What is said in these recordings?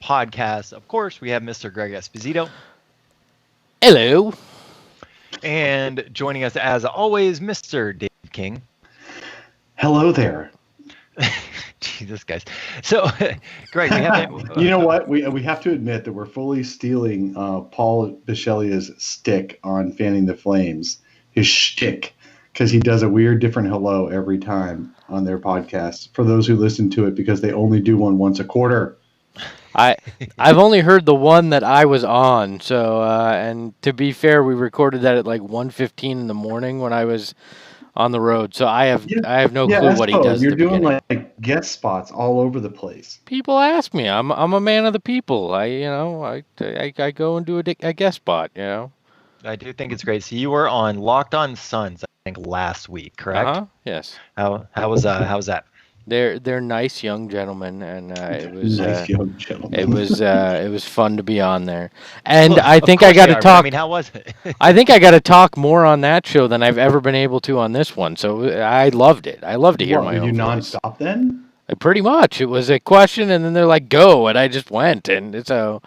podcast. Of course, we have Mr. Greg Esposito. Hello. And joining us, as always, Mr. Dave King. Hello there. Jesus, guys. So, Greg, we have you know what? We have to admit that we're fully stealing Paul Bichelia's stick on Fanning the Flames, his shtick, because he does a weird, different hello every time on their podcast. For those who listen to it, because they only do one once a quarter. I've only heard the one that I was on. So, and to be fair, we recorded that at like 1:15 in the morning when I was on the road. So I have no clue what he does. You're doing like guest spots all over the place. People ask me. I'm a man of the people. I go and do a guest spot. I do think it's great. So you were on Locked On Suns, I think, last week, correct? Yes. How was that? They're nice young gentlemen, and it was nice young gentlemen. it was fun to be on there. And look, I think I got to talk. I mean, how was it? I think I got to talk more on that show than I've ever been able to on this one. So I loved it. I love to hear my own voice. Were you nonstop then? Pretty much. It was a question, and then they're like, "Go," and I just went, and so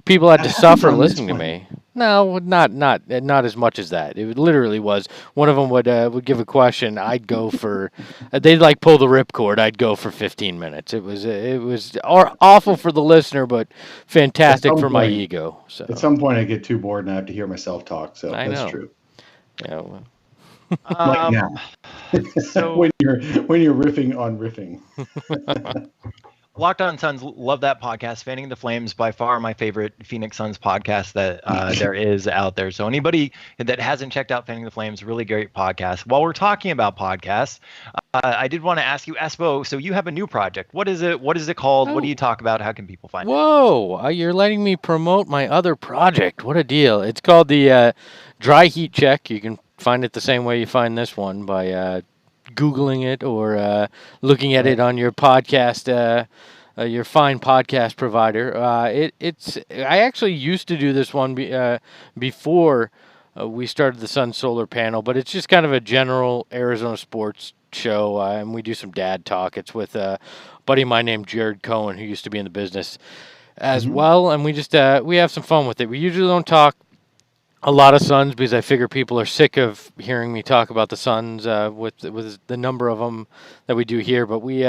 people had to suffer listening to me. No, not as much as that. It literally was. One of them would give a question. I'd go for. They'd like pull the ripcord. I'd go for 15 minutes. It was awful for the listener, but fantastic for my ego. So at some point, I get too bored and I have to hear myself talk. So that's true. Yeah. Well. Like now. So when you're riffing on riffing. Locked On Suns, love that podcast. Fanning the Flames, by far my favorite Phoenix Suns podcast that there is out there. So anybody that hasn't checked out Fanning the Flames, really great podcast. While we're talking about podcasts, I did want to ask you, Espo, so you have a new project. What is it? What is it called? What do you talk about? How can people find it? Whoa, you're letting me promote my other project. What a deal. It's called the Dry Heat Check. You can find it the same way you find this one by Googling it or looking at it on your podcast, your fine podcast provider. I actually used to do this one before we started the Sun Solar Panel, but it's just kind of a general Arizona sports show, and we do some dad talk. It's with a buddy of mine named Jared Cohen, who used to be in the business as well, and we just we have some fun with it. We usually don't talk a lot of Suns because I figure people are sick of hearing me talk about the Suns with the number of them that we do here. But we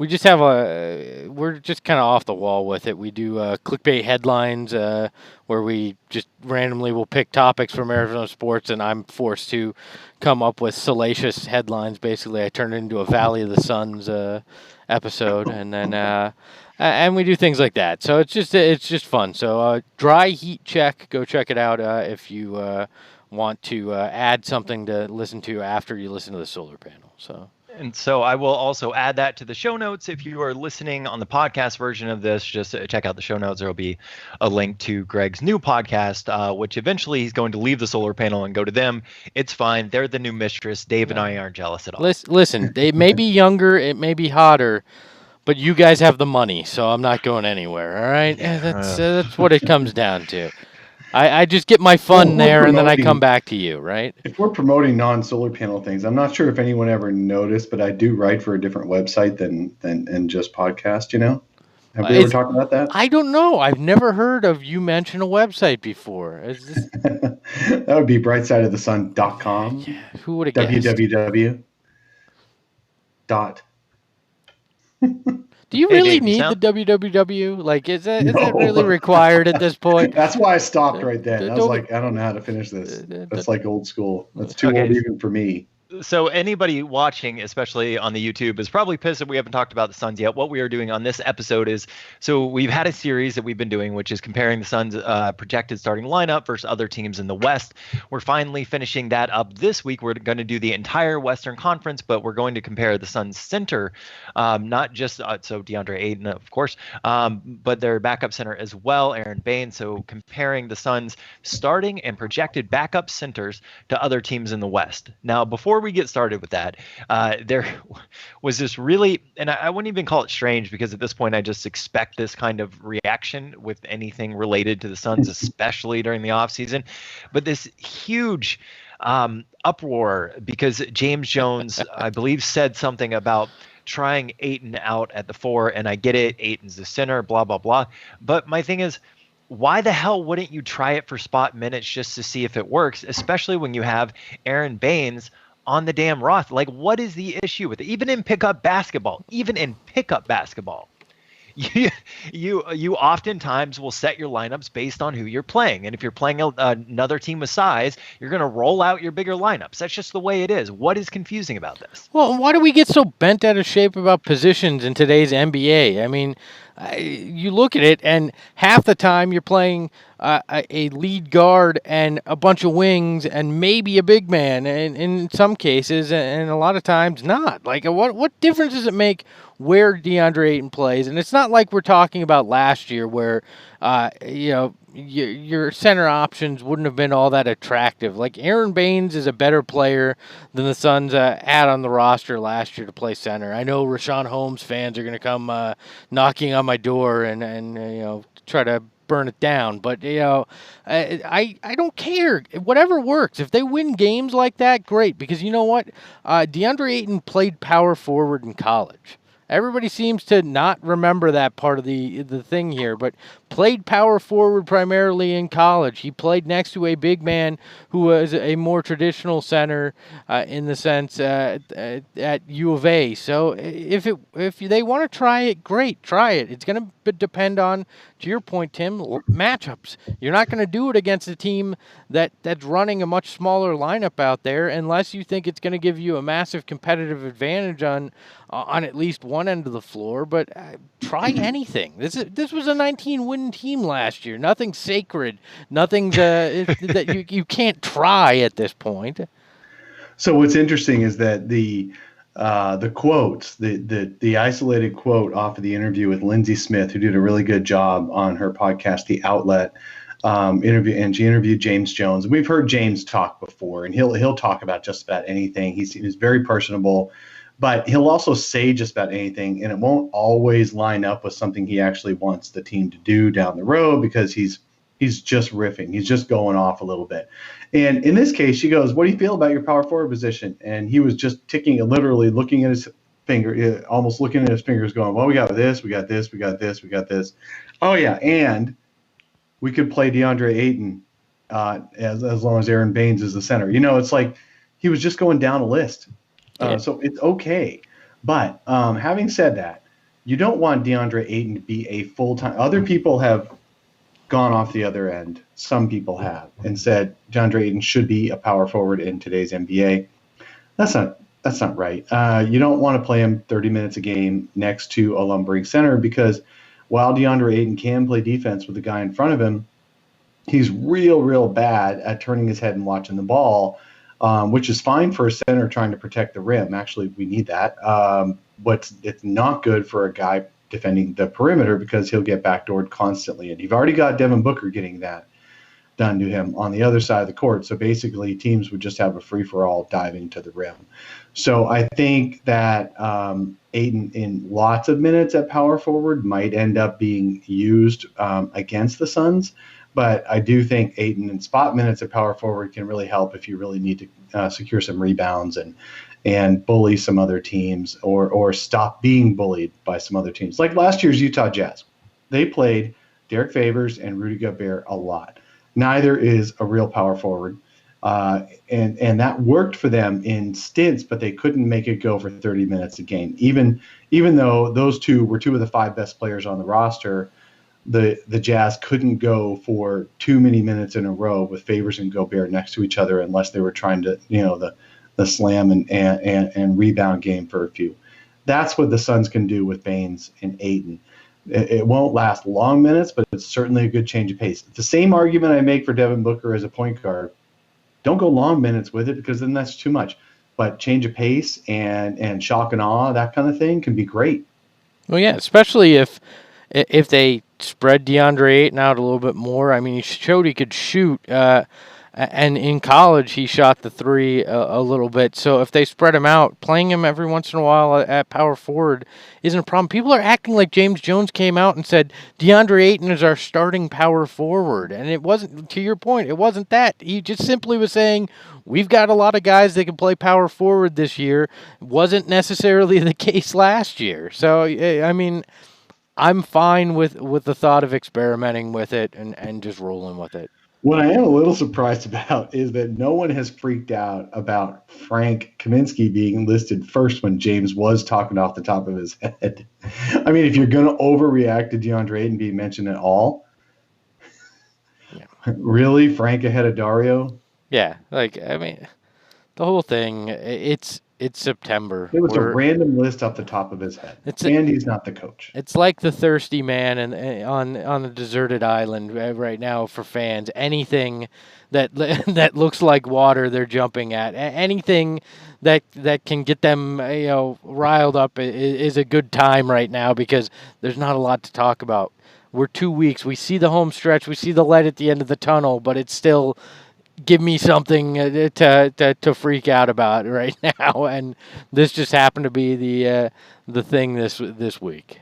just have we're just kind of off the wall with it. We do clickbait headlines where we just randomly will pick topics from Arizona sports, and I'm forced to come up with salacious headlines. Basically, I turn it into a Valley of the Suns episode, and then. And we do things like that, so it's just fun. So Dry Heat Check, go check it out if you want to add something to listen to after you listen to the solar panel. And so I will also add that to the show notes. If you are listening on the podcast version of this, just check out the show notes. There will be a link to Greg's new podcast, which eventually he's going to leave the solar panel and go to them. It's fine. They're the new mistress. Dave and I aren't jealous at all. Listen, they may be younger, it may be hotter, but you guys have the money, so I'm not going anywhere, all right? That's what it comes down to. I just get my fun there, and then I come back to you, right? If we're promoting non-solar panel things, I'm not sure if anyone ever noticed, but I do write for a different website than just podcast, Have we ever talked about that? I don't know. I've never heard of you mention a website before. That would be brightsideofthesun.com. Yeah, who would have guessed? www. Do you really need the www? Like, is that really required at this point? That's why I stopped right then. I was like, I don't know how to finish this. That's like old school. That's too old even for me. So anybody watching, especially on the YouTube, is probably pissed that we haven't talked about the Suns yet. What we are doing on this episode is, so we've had a series that we've been doing, which is comparing the Suns' projected starting lineup versus other teams in the West. We're finally finishing that up this week. We're going to do the entire Western Conference, but we're going to compare the Suns' center, not just so Deandre Ayton, of course, but their backup center as well, Aron Baynes. So comparing the Suns' starting and projected backup centers to other teams in the West. Now, before we get started with that, there was this really, and I wouldn't even call it strange, because at this point I just expect this kind of reaction with anything related to the Suns, especially during the offseason, but this huge uproar because James Jones, I believe, said something about trying Ayton out at the 4, and I get it. Ayton's the center, blah, blah, blah. But my thing is, why the hell wouldn't you try it for spot minutes just to see if it works, especially when you have Aron Baynes on the damn roster? Like, what is the issue with it? Even in pickup basketball, you oftentimes will set your lineups based on who you're playing. And if you're playing another team with size, you're going to roll out your bigger lineups. That's just the way it is. What is confusing about this? Well, why do we get so bent out of shape about positions in today's NBA? I mean, you look at it, and half the time you're playing a lead guard and a bunch of wings and maybe a big man, and in some cases, and a lot of times not. Like, what difference does it make where Deandre Ayton plays? And it's not like we're talking about last year where, your center options wouldn't have been all that attractive. Like, Aron Baynes is a better player than the Suns had on the roster last year to play center. I know Rashawn Holmes fans are going to come knocking on my door and try to burn it down, but I don't care. Whatever works. If they win games like that, great. Because you know what, DeAndre Ayton played power forward in college. Everybody seems to not remember that part of the thing here, but played power forward primarily in college. He played next to a big man who was a more traditional center in the sense at U of A. So if they want to try it, great, try it. It's going to depend on, to your point, Tim, matchups. You're not going to do it against a team that's running a much smaller lineup out there unless you think it's going to give you a massive competitive advantage on at least one end of the floor. But try anything. This was a 19-win team last year. Nothing's sacred. Nothing's that you can't try at this point. So what's interesting is that the quotes, the isolated quote off of the interview with Lindsey Smith, who did a really good job on her podcast, The Outlet, interview, and she interviewed James Jones. We've heard James talk before, and he'll talk about just about anything. He's very personable, but he'll also say just about anything, and it won't always line up with something he actually wants the team to do down the road because he's just riffing. He's just going off a little bit. And in this case, she goes, "What do you feel about your power forward position?" And he was just literally looking at his finger, almost looking at his fingers going, "Well, we got this, we got this, we got this, we got this. Oh, yeah, and we could play DeAndre Ayton as long as Aron Baynes is the center." It's like he was just going down a list. So it's okay. But having said that, you don't want DeAndre Ayton to be a full-time – other people have gone off the other end. Some people have and said DeAndre Ayton should be a power forward in today's NBA. That's not right. You don't want to play him 30 minutes a game next to a lumbering center because while DeAndre Ayton can play defense with the guy in front of him, he's real bad at turning his head and watching the ball, which is fine for a center trying to protect the rim. Actually, we need that. But it's not good for a guy defending the perimeter because he'll get backdoored constantly. And you've already got Devin Booker getting that done to him on the other side of the court. So basically, teams would just have a free-for-all diving to the rim. So I think that Ayton in lots of minutes at power forward might end up being used against the Suns. But I do think Ayton in spot minutes at power forward can really help if you really need to secure some rebounds and bully some other teams or stop being bullied by some other teams. Like last year's Utah Jazz. They played Derrick Favors and Rudy Gobert a lot. Neither is a real power forward. And that worked for them in stints, but they couldn't make it go for 30 minutes a game. Even though those two were two of the five best players on the roster, the Jazz couldn't go for too many minutes in a row with Favors and Gobert next to each other unless they were trying to, the slam and rebound game for a few. That's what the Suns can do with Baynes and Ayton. It won't last long minutes, but it's certainly a good change of pace. It's the same argument I make for Devin Booker as a point guard. Don't go long minutes with it because then that's too much. But change of pace and shock and awe, that kind of thing can be great. Well, yeah, especially if they spread DeAndre Ayton out a little bit more. I mean, he showed he could shoot. And in college, he shot the three a little bit. So if they spread him out, playing him every once in a while at power forward isn't a problem. People are acting like James Jones came out and said Deandre Ayton is our starting power forward. And it wasn't, to your point, it wasn't that. He just simply was saying, we've got a lot of guys that can play power forward this year. It wasn't necessarily the case last year. So, I mean, I'm fine with the thought of experimenting with it and just rolling with it. What I am a little surprised about is that no one has freaked out about Frank Kaminsky being listed first when James was talking off the top of his head. I mean, if you're going to overreact to DeAndre and be mentioned at all, really, Frank ahead of Dario? Yeah, like, I mean, the whole thing, it's September. It was a random list off the top of his head. And he's not the coach. It's like the thirsty man on a deserted island right now for fans. Anything that looks like water, they're jumping at. Anything that can get them riled up is a good time right now because there's not a lot to talk about. We're 2 weeks. We see the home stretch. We see the light at the end of the tunnel, but it's still give me something to freak out about right now, and this just happened to be the thing this week.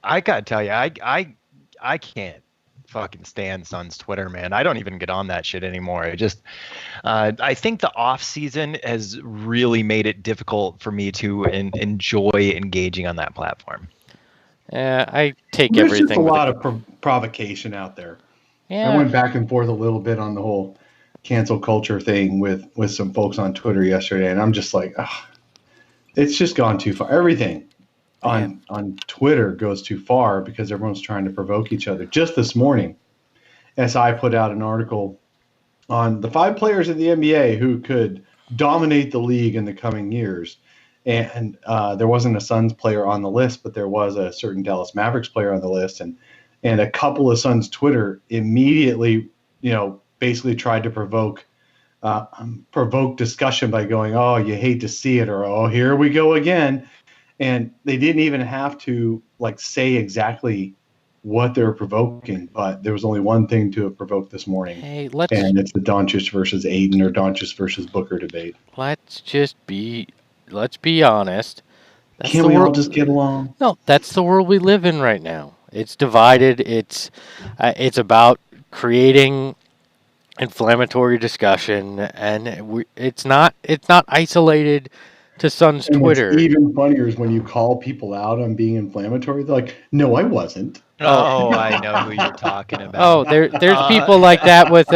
I gotta tell you, I can't fucking stand Suns Twitter, man. I don't even get on that shit anymore. It just, I think the off season has really made it difficult for me to enjoy engaging on that platform. I take There's everything. There's just a lot of provocation out there. Yeah. I went back and forth a little bit on the whole cancel culture thing with some folks on Twitter yesterday, and I'm just like, it's just gone too far. Everything on Twitter goes too far because everyone's trying to provoke each other. Just this morning, SI put out an article on the 5 players in the NBA who could dominate the league in the coming years. And there wasn't a Suns player on the list, but there was a certain Dallas Mavericks player on the list. And a couple of Suns Twitter immediately, basically tried to provoke discussion by going, oh, you hate to see it, or, oh, here we go again. And they didn't even have to say exactly what they're provoking, but there was only one thing to have provoked this morning. And it's the Doncic versus Ayton or Doncic versus Booker debate. Let's be honest. Can't we all just get along? No, that's the world we live in right now. It's divided. It's about creating inflammatory discussion, and it's not isolated to Suns Twitter. What's even funnier is when you call people out on being inflammatory. They're like, "No, I wasn't." Oh, I know who you're talking about. Oh, there's people like that with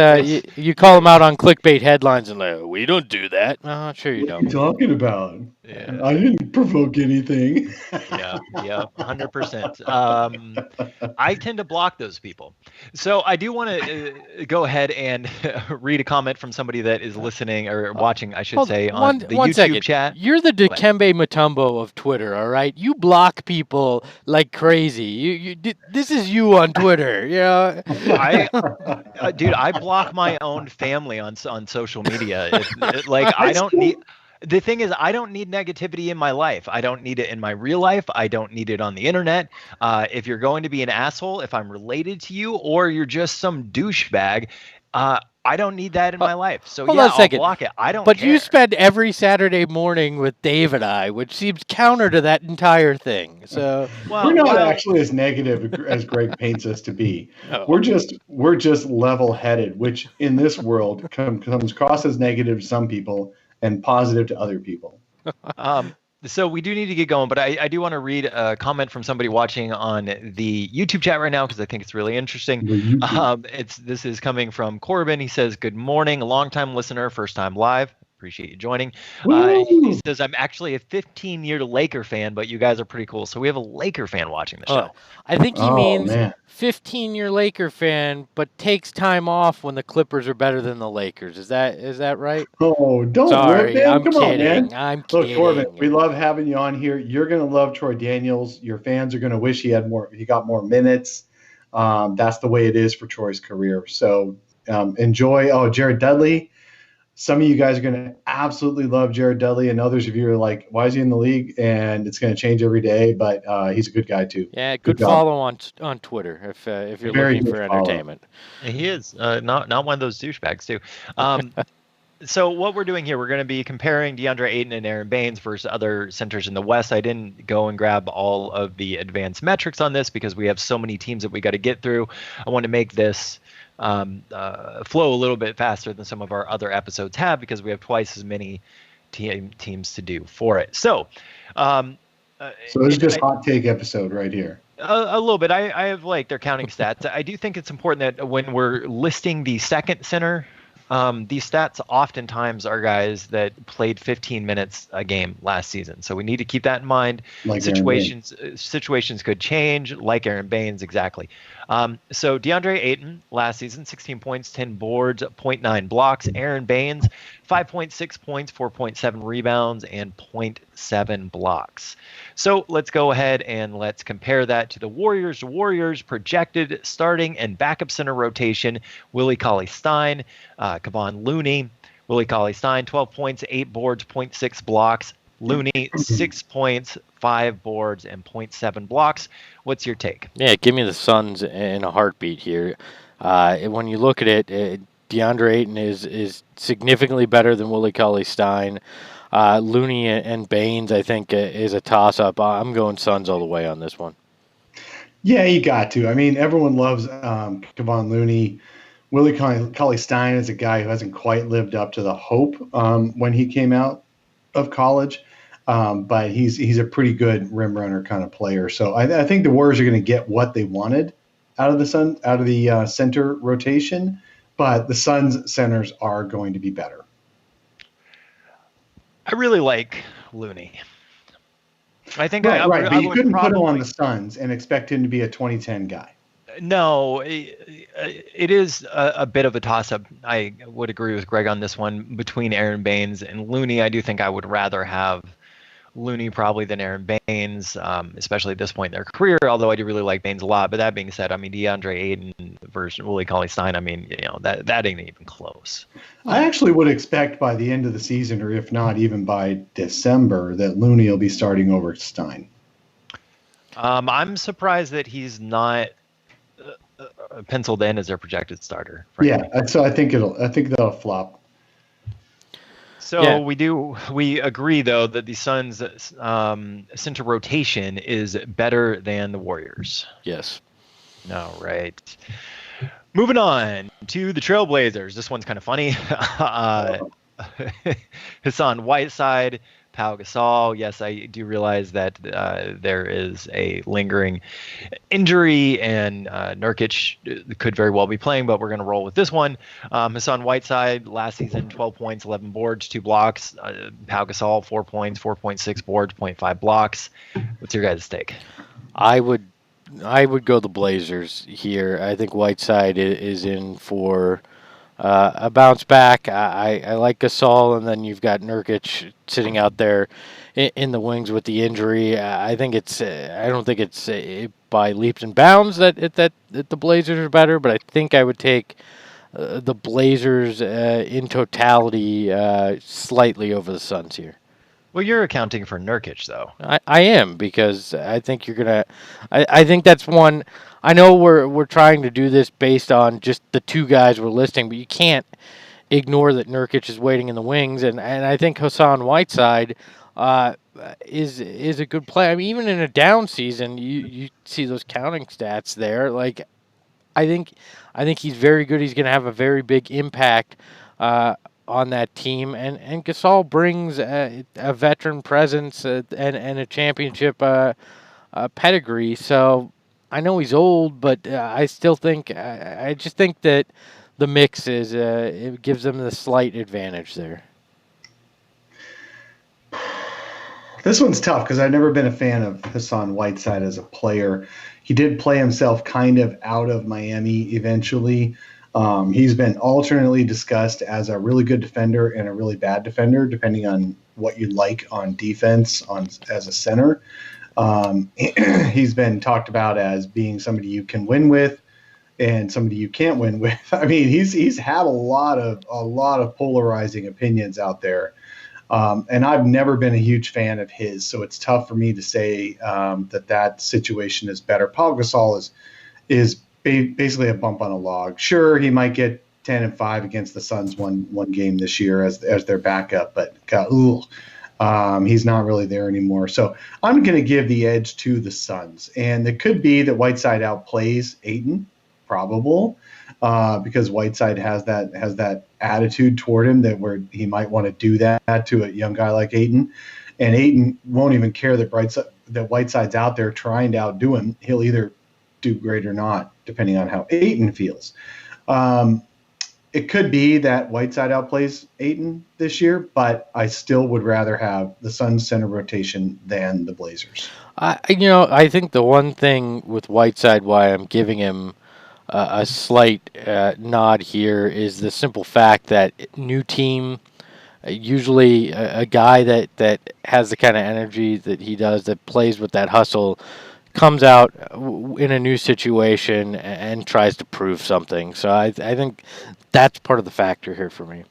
you call them out on clickbait headlines and like, we don't do that. No, sure you don't. What are you talking about? Yeah. I didn't provoke anything. Yeah, 100%. I tend to block those people. So I do want to go ahead and read a comment from somebody that is listening or watching, I should say, on the YouTube chat. You're the Dikembe Mutombo of Twitter, all right? You block people like crazy. This is you on Twitter, yeah. Dude, I block my own family on social media. I don't need. The thing is, I don't need negativity in my life. I don't need it in my real life. I don't need it on the internet. If you're going to be an asshole, if I'm related to you, or you're just some douchebag, I don't need that in my life. So I'll block it. I don't care. But you spend every Saturday morning with Dave and I, which seems counter to that entire thing. So we're not actually as negative as Greg paints us to be. Oh. We're just level-headed, which in this world comes across as negative to some people and positive to other people. So we do need to get going, but I do want to read a comment from somebody watching on the YouTube chat right now because I think it's really interesting. This is coming from Corbin. He says, "Good morning, longtime listener, first time live. Appreciate you joining." He says, "I'm actually a 15-year Laker fan, but you guys are pretty cool." So we have a Laker fan watching the show. I think he means 15-year Laker fan, but takes time off when the Clippers are better than the Lakers. Is that right? Oh, don't Sorry, man. I'm Come kidding. on, man. I'm kidding. Look, Corbin, we love having you on here. You're gonna love Troy Daniels. Your fans are gonna wish he got more minutes. That's the way it is for Troy's career. So enjoy. Oh, Jared Dudley. Some of you guys are going to absolutely love Jared Dudley, and others of you are like, why is he in the league? And it's going to change every day, but he's a good guy too. Yeah, good follow on Twitter if you're Very looking good for follow. entertainment. He is not one of those douchebags too. So what we're doing here, we're going to be comparing Deandre Ayton and Aron Baynes versus other centers in the West. I didn't go and grab all of the advanced metrics on this because we have so many teams that we got to get through. I want to make this flow a little bit faster than some of our other episodes have because we have twice as many teams to do for it. So this is just hot take episode right here. A little bit. I have like their counting stats. I do think it's important that when we're listing the second center, these stats oftentimes are guys that played 15 minutes a game last season. So we need to keep that in mind. Like situations could change, like Aron Baynes, exactly. So DeAndre Ayton last season, 16 points, 10 boards, 0.9 blocks. Aron Baynes, 5.6 points, 4.7 rebounds, and 0.7 blocks. So let's go ahead and let's compare that to the Warriors. Warriors projected starting and backup center rotation: Willie Cauley-Stein, Kevon Looney. Willie Cauley-Stein, 12 points, 8 boards, 0.6 blocks. Looney, 6 points, 5 boards, and 0.7 blocks. What's your take? Yeah, give me the Suns in a heartbeat here. When you look at it, DeAndre Ayton is significantly better than Willie Cauley-Stein. Looney and Baynes, I think, is a toss-up. I'm going Suns all the way on this one. Yeah, you got to. I mean, everyone loves Kevon Looney. Willie Cauley-Stein is a guy who hasn't quite lived up to the hope when he came out of college, but he's a pretty good rim runner kind of player. So I think the Warriors are going to get what they wanted out of the center rotation, but the Suns centers are going to be better. I really like Looney. I think right, but you couldn't put him on the Suns and expect him to be a 2010 guy. No, it is a bit of a toss-up. I would agree with Greg on this one between Aron Baynes and Looney. I do think I would rather have Looney probably than Aron Baynes, especially at this point in their career, although I do really like Baynes a lot. But that being said, I mean, DeAndre Ayton versus Willie Cauley-Stein, I mean, that ain't even close. I actually would expect by the end of the season, or if not even by December, that Looney will be starting over Stein. I'm surprised that he's not penciled in as their projected starter. Frankly. Yeah, so I think that'll flop. So yeah. We agree though that the Suns' center rotation is better than the Warriors. Yes. All right. Moving on to the Trailblazers. This one's kind of funny. Hassan Whiteside, Pau Gasol. Yes, I do realize that there is a lingering injury, and Nurkic could very well be playing, but we're going to roll with this one. Hassan Whiteside, last season, 12 points, 11 boards, 2 blocks. Pau Gasol, 4 points, 4.6 boards, 0.5 blocks. What's your guys' take? I would go the Blazers here. I think Whiteside is in for a bounce back. I like Gasol, and then you've got Nurkic sitting out there in the wings with the injury. I don't think it's by leaps and bounds that the Blazers are better, but I think I would take the Blazers in totality slightly over the Suns here. Well, you're accounting for Nurkic, though. I am, because I think you're gonna. I think that's one. I know we're trying to do this based on just the two guys we're listing, but you can't ignore that Nurkic is waiting in the wings, and I think Hassan Whiteside is a good player. I mean, even in a down season, you see those counting stats there. Like, I think he's very good. He's going to have a very big impact on that team, and Gasol brings a veteran presence and a championship pedigree. So I know he's old, but I still think I just think that the mix is it gives them the slight advantage there. This one's tough because I've never been a fan of Hassan Whiteside as a player. He did play himself kind of out of Miami eventually. He's been alternately discussed as a really good defender and a really bad defender, depending on what you like on defense as a center. He's been talked about as being somebody you can win with, and somebody you can't win with. I mean, he's had a lot of polarizing opinions out there. And I've never been a huge fan of his, so it's tough for me to say that situation is better. Paul Gasol is basically a bump on a log. Sure, he might get 10-5 against the Suns one game this year as their backup, but he's not really there anymore. So I'm going to give the edge to the Suns, and it could be that Whiteside outplays Ayton, probable. Because Whiteside has that attitude toward him that where he might want to do that to a young guy like Ayton, and Ayton won't even care that Whiteside's out there trying to outdo him. He'll either do great or not, depending on how Ayton feels. It could be that Whiteside outplays Ayton this year, but I still would rather have the Suns center rotation than the Blazers. I think the one thing with Whiteside, why I'm giving him a slight nod here, is the simple fact that new team, usually a guy that has the kind of energy that he does, that plays with that hustle, comes out in a new situation and tries to prove something. So I think that's part of the factor here for me.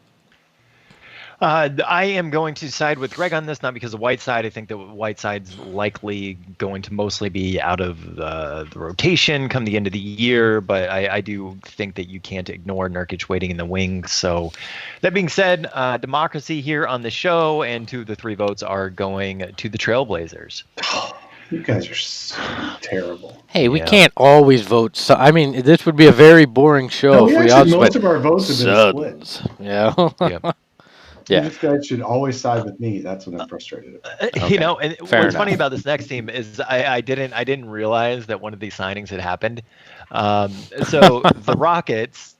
I am going to side with Greg on this, not because of Whiteside. I think that Whiteside's likely going to mostly be out of the rotation come the end of the year, but I do think that you can't ignore Nurkic waiting in the wings. So that being said, democracy here on the show, and 2 of the 3 votes are going to the Trailblazers. You guys are so terrible. Hey, we can't always vote. So, I mean, this would be a very boring show if we all most of our votes have been split. Yeah. Yeah. These guys should always side with me. That's what I'm frustrated about. Okay. And what's funny about this next team is I didn't realize that one of these signings had happened. So the Rockets,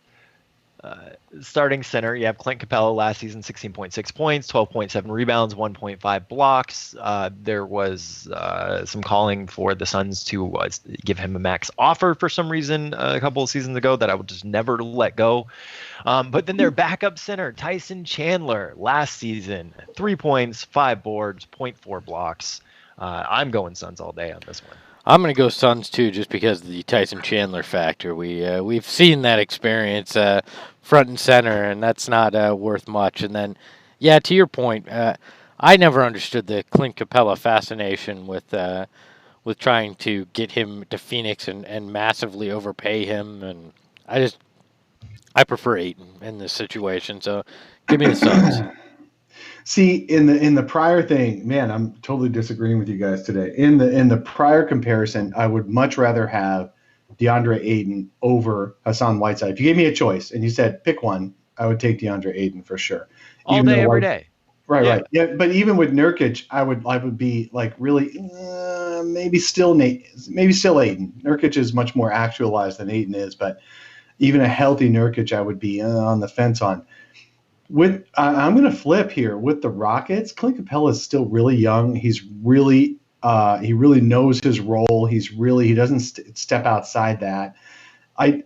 starting center, you have Clint Capela last season, 16.6 points, 12.7 rebounds, 1.5 blocks. There was some calling for the Suns to give him a max offer for some reason a couple of seasons ago that I would just never let go. But then their backup center, Tyson Chandler, last season, 3 points, 5 boards, 0.4 blocks. I'm going Suns all day on this one. I'm going to go Suns too, just because of the Tyson Chandler factor. We've seen that experience front and center, and that's not worth much. And then, to your point, I never understood the Clint Capela fascination with trying to get him to Phoenix and massively overpay him. And I prefer Ayton in this situation, so give me the Suns. See, in the prior thing, man, I'm totally disagreeing with you guys today. In the prior comparison, I would much rather have Deandre Ayton over Hassan Whiteside. If you gave me a choice and you said pick one, I would take Deandre Ayton for sure. All day, every day. Right. Yeah, but even with Nurkic, I would be like really maybe still Ayton. Nurkic is much more actualized than Ayton is, but even a healthy Nurkic, I would be on the fence on. I'm going to flip here with the Rockets. Clint Capela is still really young. He's really he really knows his role. He doesn't step outside that. I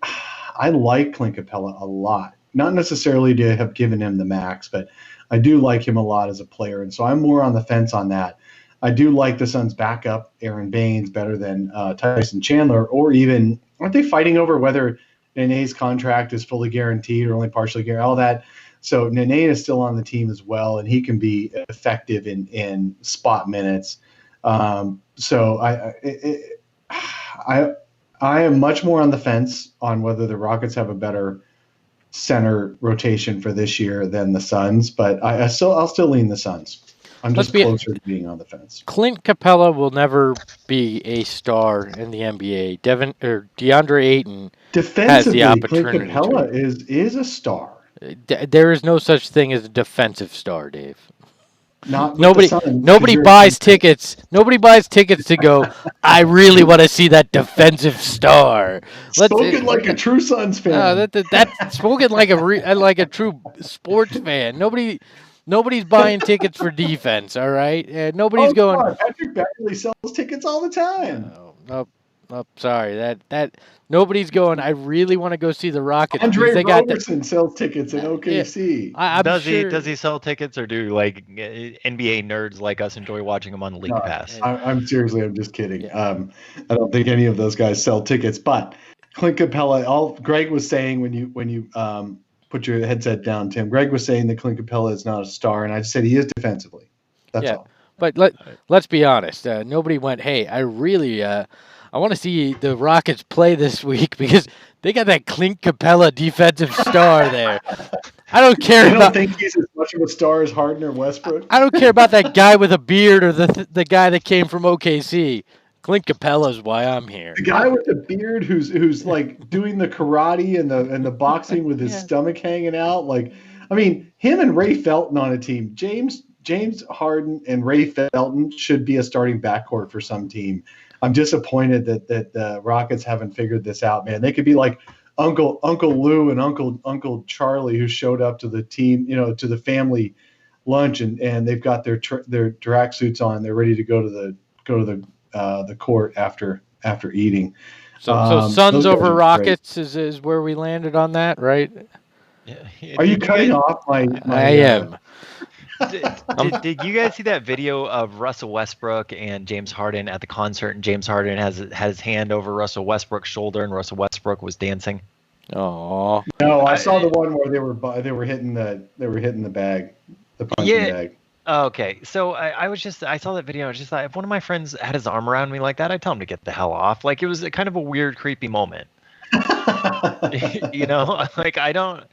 like Clint Capela a lot. Not necessarily to have given him the max, but I do like him a lot as a player, and so I'm more on the fence on that. I do like the Suns' backup, Aron Baynes, better than Tyson Chandler, or even aren't they fighting over whether Nene's contract is fully guaranteed or only partially guaranteed? All that. So Nene is still on the team as well, and he can be effective in spot minutes. So I am much more on the fence on whether the Rockets have a better center rotation for this year than the Suns, but I'll still lean the Suns. I'm just closer to being on the fence. Clint Capela will never be a star in the NBA. DeAndre Ayton has the opportunity. Clint Capela is a star. There is no such thing as a defensive star, Dave. Nobody buys tickets. Nobody buys tickets to go. I really want to see that defensive star. Spoken like a true Suns fan. That's spoken like a true sports fan. Nobody's buying tickets for defense. All right, nobody's going. Patrick Beverley sells tickets all the time. Oh, sorry. That nobody's going. I really want to go see the Rockets. Andre Robertson sells tickets in OKC. Does he sell tickets, or do like NBA nerds like us enjoy watching him on League Pass? I'm just kidding. I don't think any of those guys sell tickets, but Clint Capela. All Greg was saying when you put your headset down, Tim. Greg was saying that Clint Capela is not a star, and I just said he is defensively. That's Yeah, all. but let's be honest. Nobody went, "Hey, I really I want to see the Rockets play this week because they got that Clint Capela defensive star there." I don't care I don't about. think he's as much of a star as Harden or Westbrook. I don't care about that guy with a beard or the guy that came from OKC. Clint Capela's why I'm here. The guy with the beard who's like doing the karate and the boxing with his stomach hanging out. Like, I mean, him and Ray Felton on a team. James Harden and Ray Felton should be a starting backcourt for some team. I'm disappointed that the Rockets haven't figured this out, man. They could be like Uncle Lou and Uncle Charlie, who showed up to the team, to the family lunch, and they've got their track suits on. They're ready to go to the court after eating. So Suns over Rockets is where we landed on that, right? Yeah. Are you cutting off my I am. Did you guys see that video of Russell Westbrook and James Harden at the concert? And James Harden had his hand over Russell Westbrook's shoulder, and Russell Westbrook was dancing. Oh no! I saw the one where they were hitting the bag, the punching bag. Okay, so I saw that video. I was just like, if one of my friends had his arm around me like that, I'd tell him to get the hell off. Like, it was kind of a weird, creepy moment. Like a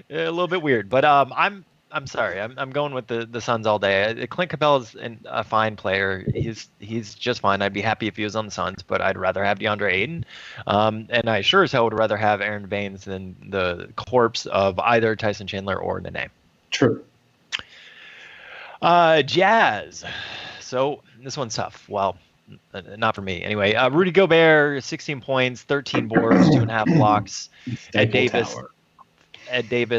little bit weird. But I'm sorry. I'm going with the Suns all day. Clint Capela's a fine player. He's just fine. I'd be happy if he was on the Suns, but I'd rather have Deandre Ayton. And I sure as hell would rather have Aron Baynes than the corpse of either Tyson Chandler or Nene. True. Jazz. So this one's tough. Well, not for me. Anyway, Rudy Gobert, 16 points, 13 boards, 2.5 blocks. Ed Davis,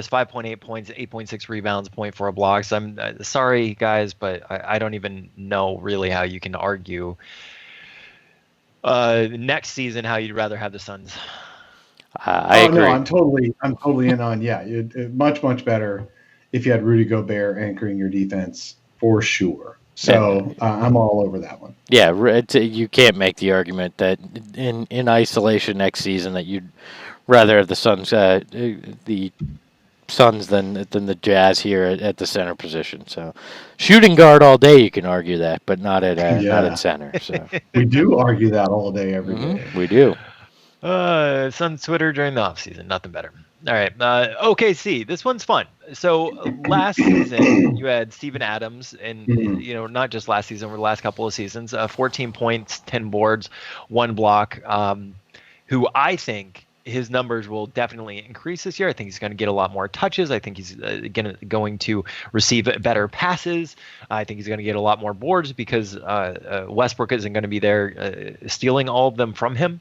5.8 points, 8.6 rebounds, 0.4 blocks. I'm sorry, guys, but I don't even know really how you can argue next season how you'd rather have the Suns. I agree. No, I'm totally in on. Yeah, much better if you had Rudy Gobert anchoring your defense for sure. So I'm all over that one. Yeah, you can't make the argument that in isolation next season that you'd rather have the Suns than the Jazz here at the center position. So shooting guard all day, you can argue that, but not at center. So we do argue that all day, every day. We do. Suns Twitter during the offseason, nothing better. All right, OKC. This one's fun. So last season you had Steven Adams, and not just last season, over the last couple of seasons, 14 points, 10 boards, 1 block. Who I think his numbers will definitely increase this year. I think he's going to get a lot more touches. I think he's going to receive better passes. I think he's going to get a lot more boards because Westbrook isn't going to be there stealing all of them from him.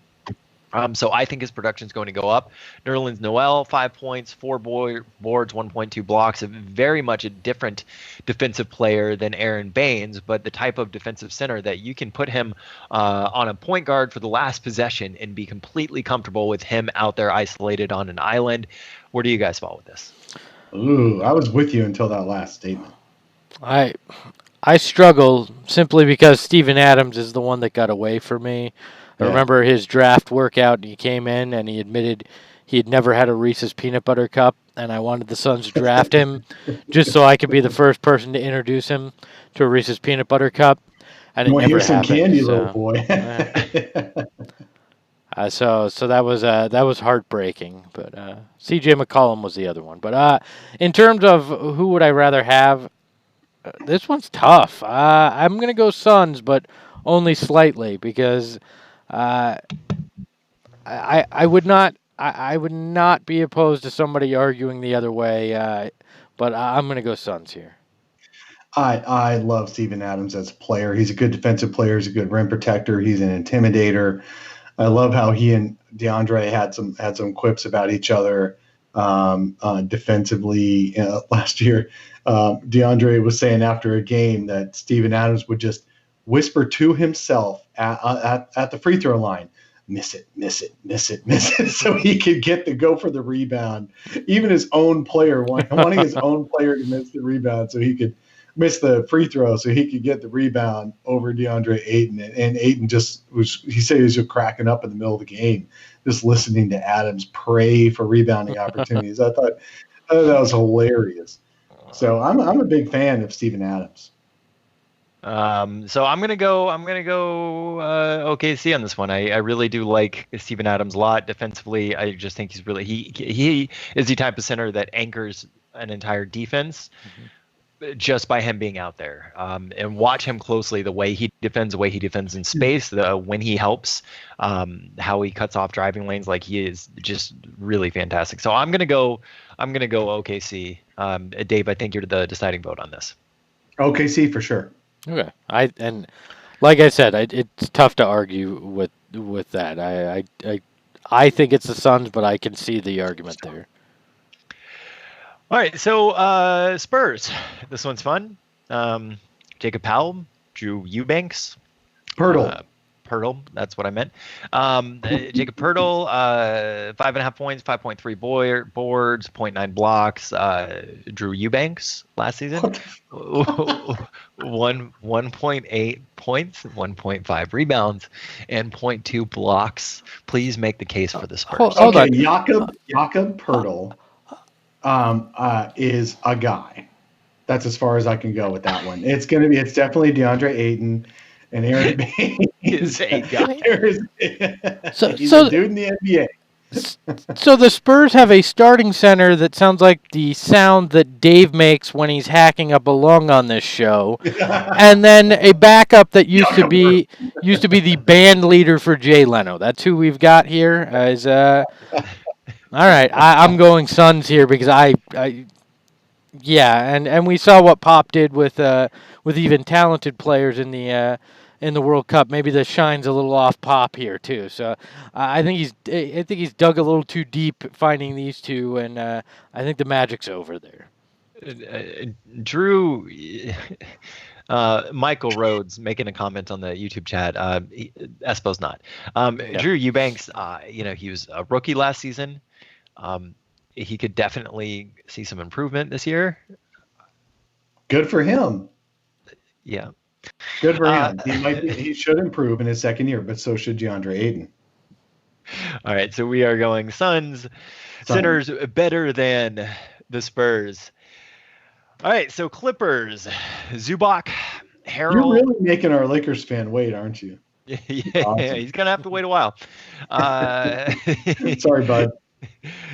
So I think his production is going to go up. Nerlens Noel, 5 points, 4 boards, 1.2 blocks. Very much a different defensive player than Aron Baynes, but the type of defensive center that you can put him on a point guard for the last possession and be completely comfortable with him out there isolated on an island. Where do you guys fall with this? Ooh, I was with you until that last statement. I struggle simply because Steven Adams is the one that got away from me. I remember his draft workout, and he came in and he admitted he had never had a Reese's Peanut Butter Cup, and I wanted the Suns to draft him just so I could be the first person to introduce him to a Reese's Peanut Butter Cup. And it never happened. Some candy, little boy. So that was heartbreaking. But C.J. McCollum was the other one. But in terms of who would I rather have, this one's tough. I'm gonna go Suns, but only slightly because. I would not be opposed to somebody arguing the other way, but I'm going to go Suns here. I love Steven Adams as a player. He's a good defensive player. He's a good rim protector. He's an intimidator. I love how he and Deandre had some quips about each other defensively last year. Deandre was saying after a game that Steven Adams would just whisper to himself at the free throw line, miss it, so he could go for the rebound. Even his own player, wanting his own player to miss the rebound so he could missed the free throw so he could get the rebound over DeAndre Ayton. And Ayton he said he was just cracking up in the middle of the game, just listening to Adams pray for rebounding opportunities. I thought that was hilarious. So I'm a big fan of Steven Adams. So I'm gonna go OKC on this one. I really do like Steven Adams a lot defensively. I just think he's really he is the type of center that anchors an entire defense just by him being out there. And watch him closely, the way he defends in space, when he helps, how he cuts off driving lanes. Like, he is just really fantastic. So I'm gonna go OKC. Dave, I think you're the deciding vote on this. OKC for sure. Okay, like I said, it's tough to argue with that. I think it's the Suns, but I can see the argument there. All right, so Spurs. This one's fun. Jacob Powell, Drew Eubanks, Pirtle. That's what I meant. Jacob Pirtle, 5.5 points, 5.3 boards, 0.9 blocks. Drew Eubanks last season, 1.8 points, 1.5 rebounds, and 0.2 blocks. Please make the case for the Spurs. Okay, Jakob Pirtle is a guy. That's as far as I can go with that one. It's definitely DeAndre Ayton and Aron Baynes. He's a guy. He's a dude in the NBA. So the Spurs have a starting center that sounds like the sound that Dave makes when he's hacking up a lung on this show, and then a backup that used to be the band leader for Jay Leno. That's who we've got here. All right, I'm going Suns here because and we saw what Pop did with even talented players in the World Cup. Maybe the shine's a little off Pop here too. So I think he's dug a little too deep finding these two, and I think the magic's over there. Drew, Michael Rhodes making a comment on the YouTube chat. Espo's not. Drew Eubanks, he was a rookie last season. He could definitely see some improvement this year. Good for him. Yeah. Good for him. He should improve in his second year, but so should DeAndre Ayton. All right, so we are going Suns. Centers better than the Spurs. All right, so Clippers, Zubac, Harrell. You're really making our Lakers fan wait, aren't you? Yeah, he's going to have to wait a while. Sorry, bud.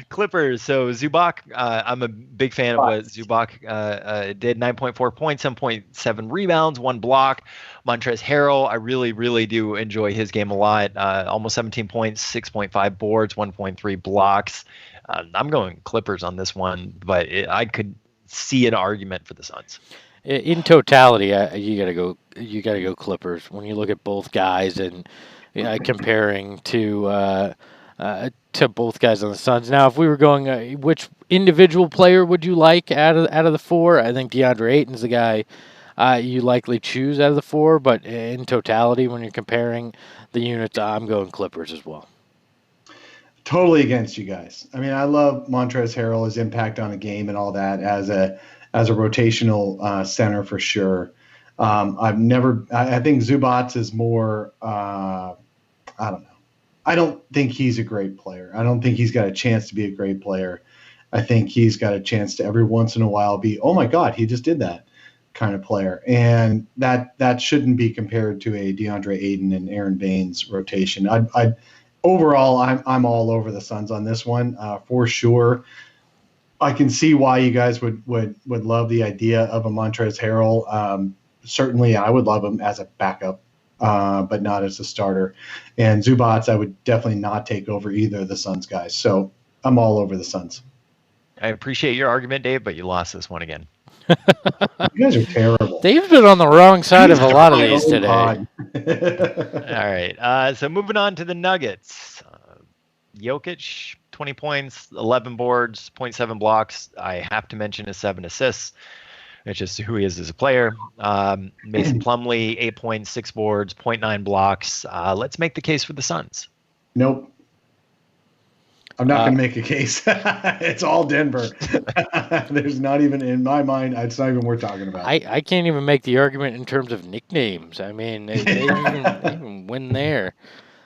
Clippers. So Zubac, I'm a big fan of what Zubac did. 9.4 points, 7.7 rebounds, 1 block. Montrezl Harrell, I really, really do enjoy his game a lot. Almost 17 points, 6.5 boards, 1.3 blocks. I'm going Clippers on this one, but I could see an argument for the Suns. In totality, you gotta go Clippers. When you look at both guys and comparing to both guys on the Suns. Now, if we were going, which individual player would you like out of the four? I think DeAndre Ayton's the guy you likely choose out of the four. But in totality, when you're comparing the units, I'm going Clippers as well. Totally against you guys. I mean, I love Montrezl Harrell, his impact on a game and all that as a rotational center for sure. I think Zubac is more. I don't know. I don't think he's a great player. I don't think he's got a chance to be a great player. I think he's got a chance to every once in a while be, oh my God, he just did that kind of player. And that shouldn't be compared to a DeAndre Ayton and Aron Baynes rotation. Overall, I'm all over the Suns on this one for sure. I can see why you guys would love the idea of a Montrezl Harrell. Certainly, I would love him as a backup. But not as a starter. And Zubac, I would definitely not take over either of the Suns guys. So I'm all over the Suns. I appreciate your argument, Dave, but you lost this one again. You guys are terrible. Dave's been on the wrong side of a lot of these today. All right. So moving on to the Nuggets. Jokic, 20 points, 11 boards, 0.7 blocks. I have to mention his 7 assists. It's just who he is as a player. Mason Plumlee, 8 points, 6 boards, 0.9 blocks. Let's make the case for the Suns. Nope. I'm not going to make a case. It's all Denver. There's not even, in my mind, it's not even worth talking about. I can't even make the argument in terms of nicknames. I mean, they even win there.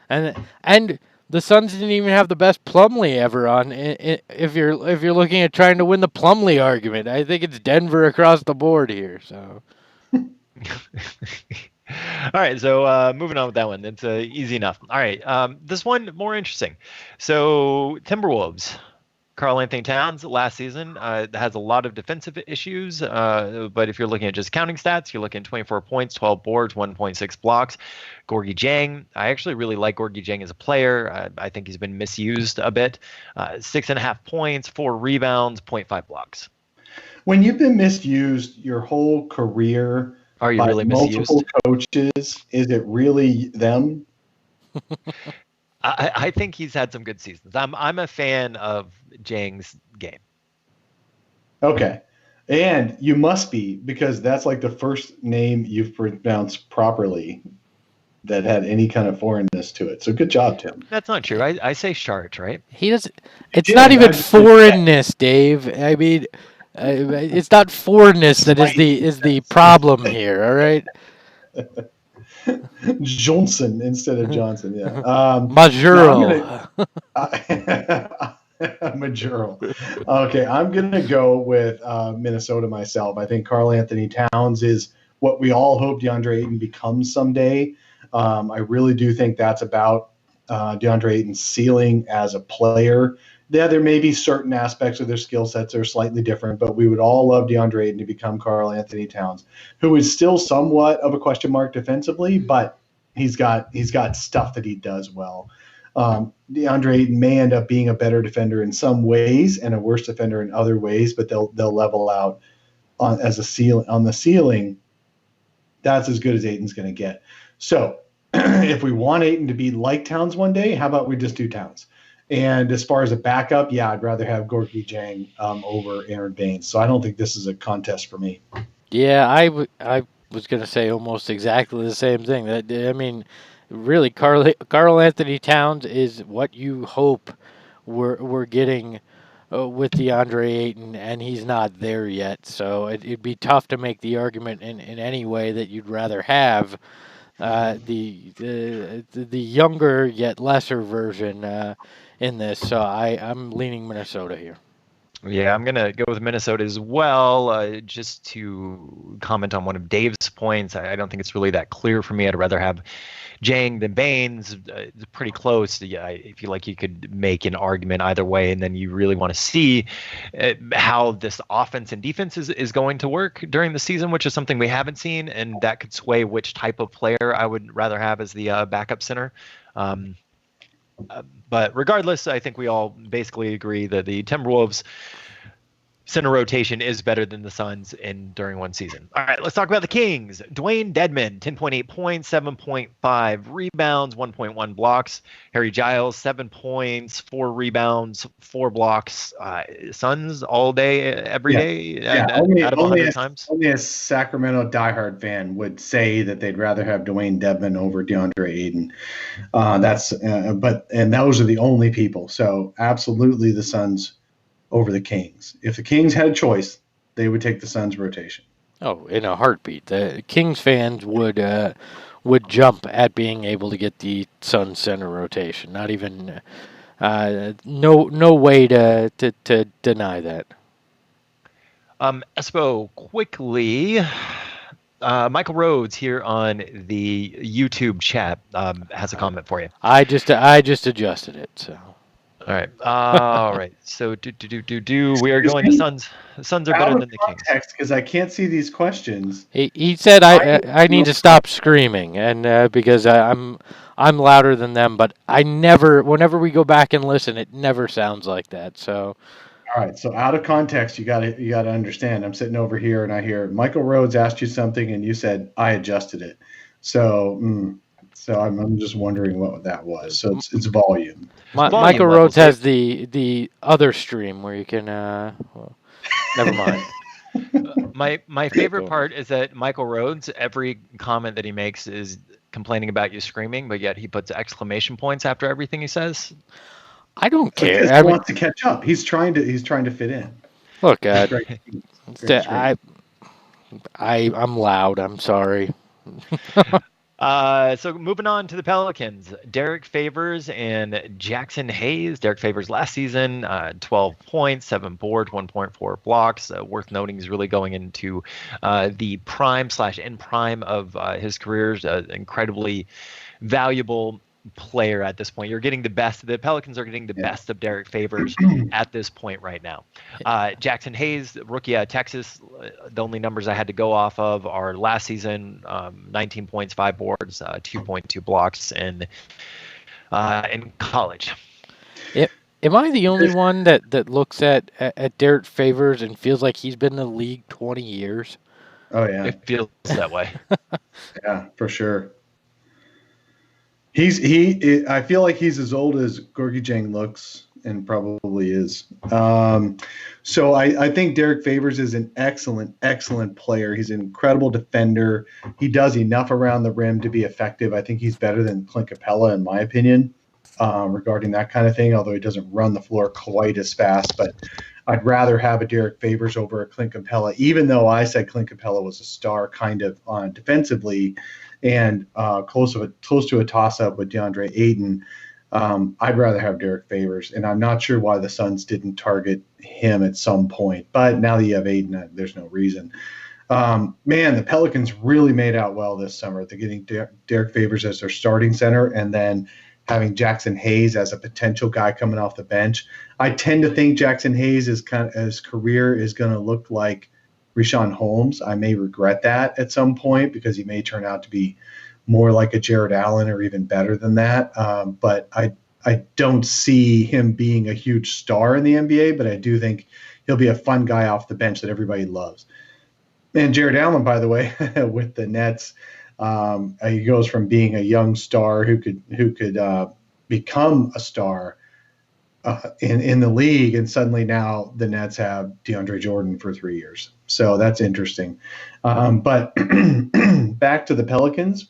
And the Suns didn't even have the best Plumlee ever on. If you're looking at trying to win the Plumlee argument, I think it's Denver across the board here. So. All right, so moving on with that one. It's easy enough. All right, this one more interesting. So Timberwolves, Karl Anthony Towns last season has a lot of defensive issues, but if you're looking at just counting stats, you're looking at 24 points, 12 boards, 1.6 blocks. Gorgie Jang, I actually really like Gorgie Jang as a player. I think he's been misused a bit. 6.5 points, 4 rebounds, 0.5 blocks. When you've been misused your whole career, are you by really multiple misused? Coaches, is it really them? I think he's had some good seasons. I'm a fan of Jang's game. Okay. And you must be, because that's like the first name you've pronounced properly that had any kind of foreignness to it. So good job, Tim. That's not true. I say Sharch, right? He does. It's not even foreignness, Dave. I mean, it's not foreignness that is the problem here. All right. Johnson instead of Johnson, yeah. Majural. Majural. Okay, I'm going to go with Minnesota myself. I think Karl Anthony Towns is what we all hope DeAndre Ayton becomes someday. I really do think that's about DeAndre Ayton's ceiling as a player. Yeah, there may be certain aspects of their skill sets that are slightly different, but we would all love DeAndre Ayton to become Karl Anthony Towns, who is still somewhat of a question mark defensively, but he's got stuff that he does well. DeAndre Ayton may end up being a better defender in some ways and a worse defender in other ways, but they'll level out on the ceiling. That's as good as Ayton's going to get. So if we want Ayton to be like Towns one day, how about we just do Towns? And as far as a backup, yeah, I'd rather have Gorgie Jang over Aron Baynes. So I don't think this is a contest for me. Yeah, I was going to say almost exactly the same thing. I mean, really, Karl Anthony Towns is what you hope we're getting with DeAndre Ayton, and he's not there yet. So it'd be tough to make the argument in any way that you'd rather have the younger yet lesser version in this. So I'm leaning Minnesota here. Yeah, I'm going to go with Minnesota as well. Just to comment on one of Dave's points, I don't think it's really that clear for me. I'd rather have Jang than Baynes. It's pretty close. Yeah, I feel like you could make an argument either way, and then you really want to see how this offense and defense is going to work during the season, which is something we haven't seen, and that could sway which type of player I would rather have as the backup center. But regardless, I think we all basically agree that the Timberwolves center rotation is better than the Suns during one season. All right, let's talk about the Kings. Dewayne Dedmon, 10.8 points, 7.5 rebounds, 1.1 blocks. Harry Giles, 7 points, 4 rebounds, 4 blocks. Suns all day, every day. Yeah. Out of 100 times. Only a Sacramento diehard fan would say that they'd rather have Dewayne Dedmon over DeAndre Ayton. And those are the only people. So absolutely the Suns over the Kings. If the Kings had a choice, they would take the Suns rotation. Oh, in a heartbeat. The Kings fans would jump at being able to get the Suns center rotation. Not even no way to deny that. Espo, quickly, Michael Rhodes here on the YouTube chat has a comment for you. I just adjusted it, so. All right. So we are going to Suns. The Suns are better than the Kings. Because I can't see these questions. He said I need to stop screaming, and because I'm louder than them, but whenever we go back and listen, it never sounds like that. So. All right. So out of context, you got to understand. I'm sitting over here and I hear Michael Rhodes asked you something, and you said I adjusted it. So. So I'm just wondering what that was. So it's volume. Michael Rhodes has the other stream where you can. Never mind. My favorite part is that Michael Rhodes, every comment that he makes is complaining about you screaming, but yet he puts exclamation points after everything he says. I don't care. Because he wants to catch up. He's trying to fit in. Look, I'm loud. I'm sorry. So moving on to the Pelicans, Derrick Favors and Jackson Hayes. Derrick Favors last season, 12 points, 7 boards, 1.4 blocks. Worth noting, he's really going into the prime/end prime of his career. Incredibly valuable player at this point. You're getting the best. The Pelicans are getting the best of Derrick Favors at this point right now. Jackson Hayes, rookie at Texas. The only numbers I had to go off of are last season: 19 points, 5 boards, 2.2 blocks, in college. Am I the only one that looks at Derrick Favors and feels like he's been in the league 20 years? Oh yeah, it feels that way. Yeah, for sure. I feel like he's as old as Gorgie Jang looks, and probably is. So I think Derrick Favors is an excellent player. He's an incredible defender. He does enough around the rim to be effective. I think he's better than Clint Capela, in my opinion, regarding that kind of thing, although he doesn't run the floor quite as fast. But I'd rather have a Derrick Favors over a Clint Capela, even though I said Clint Capela was a star kind of defensively, and close to a toss-up with DeAndre Ayton. I'd rather have Derrick Favors, and I'm not sure why the Suns didn't target him at some point. But now that you have Ayton, there's no reason. Man, the Pelicans really made out well this summer. They're getting Derrick Favors as their starting center, and then having Jackson Hayes as a potential guy coming off the bench. I tend to think Jackson Hayes his career is going to look like Richaun Holmes. I may regret that at some point because he may turn out to be more like a Jared Allen or even better than that. But I don't see him being a huge star in the NBA, but I do think he'll be a fun guy off the bench that everybody loves. And Jared Allen, by the way, with the Nets, he goes from being a young star who could become a star in the league, and suddenly now the Nets have DeAndre Jordan for 3 years. So that's interesting. But back to the Pelicans.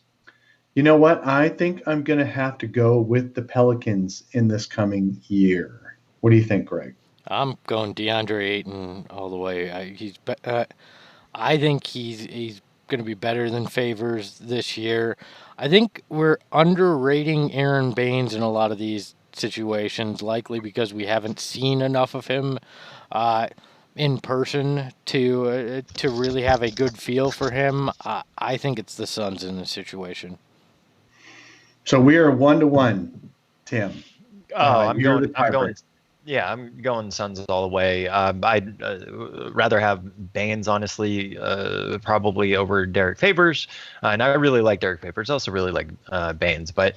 You know what? I think I'm going to have to go with the Pelicans in this coming year. What do you think, Greg? I'm going DeAndre Ayton all the way. I think he's going to be better than Favors this year. I think we're underrating Aron Baynes in a lot of these situations, likely because we haven't seen enough of him in person to really have a good feel for him. I think it's the Suns in this situation. So we are 1-1, Tim. I'm going Suns all the way. I'd rather have Baynes, honestly, probably over Derrick Favors. And I really like Derrick Favors. I also really like Baynes. But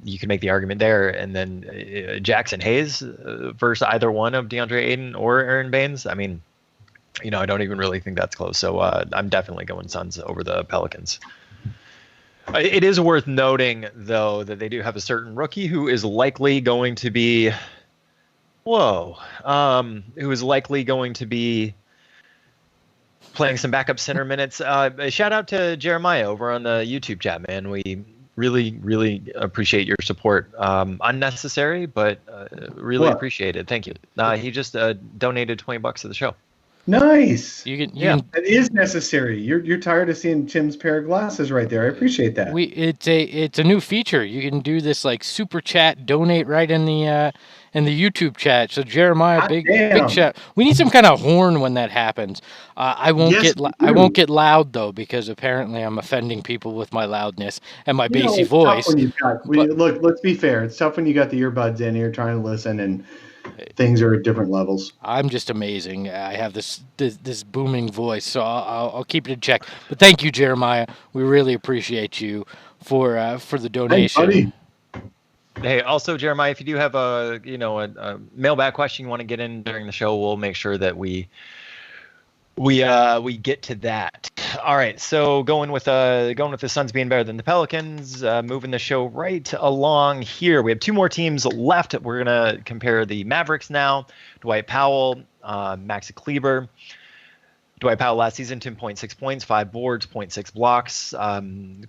you can make the argument there. And then Jackson Hayes versus either one of DeAndre Ayton or Aron Baynes. I mean, I don't even really think that's close. So I'm definitely going Suns over the Pelicans. It is worth noting, though, that they do have a certain rookie who is likely going to be playing some backup center minutes. Shout out to Jeremiah over on the YouTube chat, man. We really, really appreciate your support. Unnecessary, but really appreciate it. Thank you. He just donated $20 to the show. Nice. It is necessary. You're tired of seeing Tim's pair of glasses right there. I appreciate that. It's a new feature. You can do this like super chat, donate right in the YouTube chat. So Jeremiah, big shout. We need some kind of horn when that happens. I won't get loud though, because apparently I'm offending people with my loudness and my bassy voice. Look, let's be fair. It's tough when you got the earbuds in here trying to listen and things are at different levels. I'm just amazing. I have this booming voice, so I'll keep it in check. But thank you, Jeremiah. We really appreciate you for the donation. Hey, buddy. Hey, also, Jeremiah, if you do have a mailbag question you want to get in during the show, we'll make sure that we get to that. All right, so going with the Suns being better than the Pelicans, moving the show right along here. We have 2 more teams left. We're gonna compare the Mavericks now. Dwight Powell, Maxi Kleber. Dwight Powell last season, 10.6 points, 5 boards, 0.6 blocks.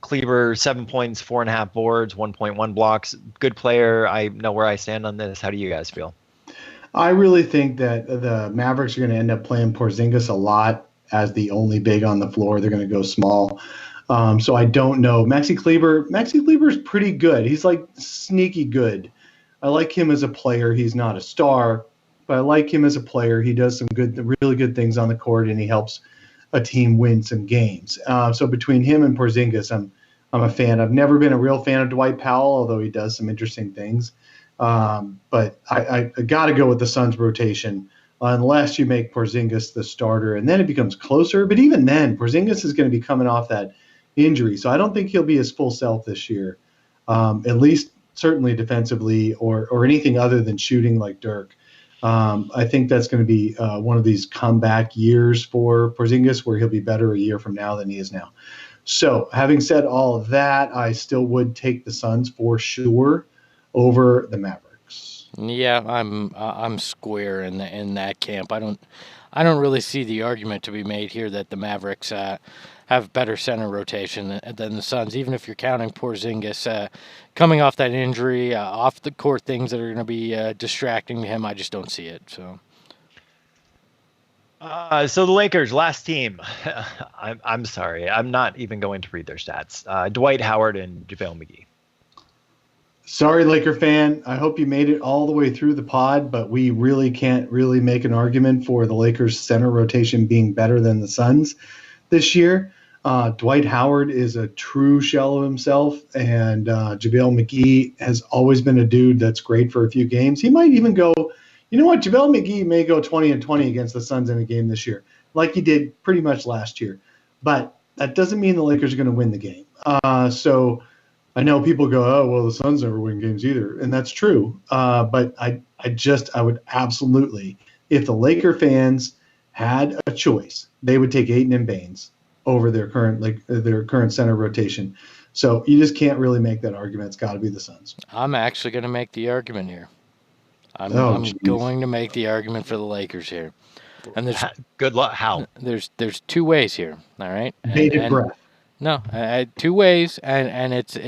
Kleber, 7 points, 4.5 boards, 1.1 blocks. Good player. I know where I stand on this. How do you guys feel? I really think that the Mavericks are going to end up playing Porzingis a lot as the only big on the floor. They're going to go small. So I don't know. Maxi Kleber is pretty good. He's like sneaky good. I like him as a player. He's not a star, but I like him as a player. He does some really good things on the court, and he helps a team win some games. So between him and Porzingis, I'm a fan. I've never been a real fan of Dwight Powell, although he does some interesting things. But I got to go with the Suns rotation unless you make Porzingis the starter, and then it becomes closer. But even then, Porzingis is going to be coming off that injury, so I don't think he'll be his full self this year, at least certainly defensively or anything other than shooting like Dirk. I think that's going to be one of these comeback years for Porzingis where he'll be better a year from now than he is now. So having said all of that, I still would take the Suns for sure over the Mavericks. Yeah, I'm square in that camp. I don't really see the argument to be made here that the Mavericks have better center rotation than the Suns, even if you're counting Porzingis coming off that injury, off the court things that are going to be distracting to him. I just don't see it. So the Lakers, last team. I'm sorry. I'm not even going to read their stats. Dwight Howard and JaVale McGee. Sorry, Laker fan. I hope you made it all the way through the pod, but we really can't really make an argument for the Lakers' center rotation being better than the Suns this year. Dwight Howard is a true shell of himself, and JaVale McGee has always been a dude that's great for a few games. He might even go, you know what, JaVale McGee may go 20-20 against the Suns in a game this year, like he did pretty much last year. But that doesn't mean the Lakers are going to win the game. So I know people go, oh, well, the Suns never win games either, and that's true. But I would absolutely, if the Laker fans had a choice, they would take Ayton and Baynes over their current center rotation. So you just can't really make that argument. It's got to be the Suns. I'm actually going to make the argument here. I'm going to make the argument for the Lakers here. And there's good luck. How? There's two ways here. All right. Bated breath. No, 2 ways, and it's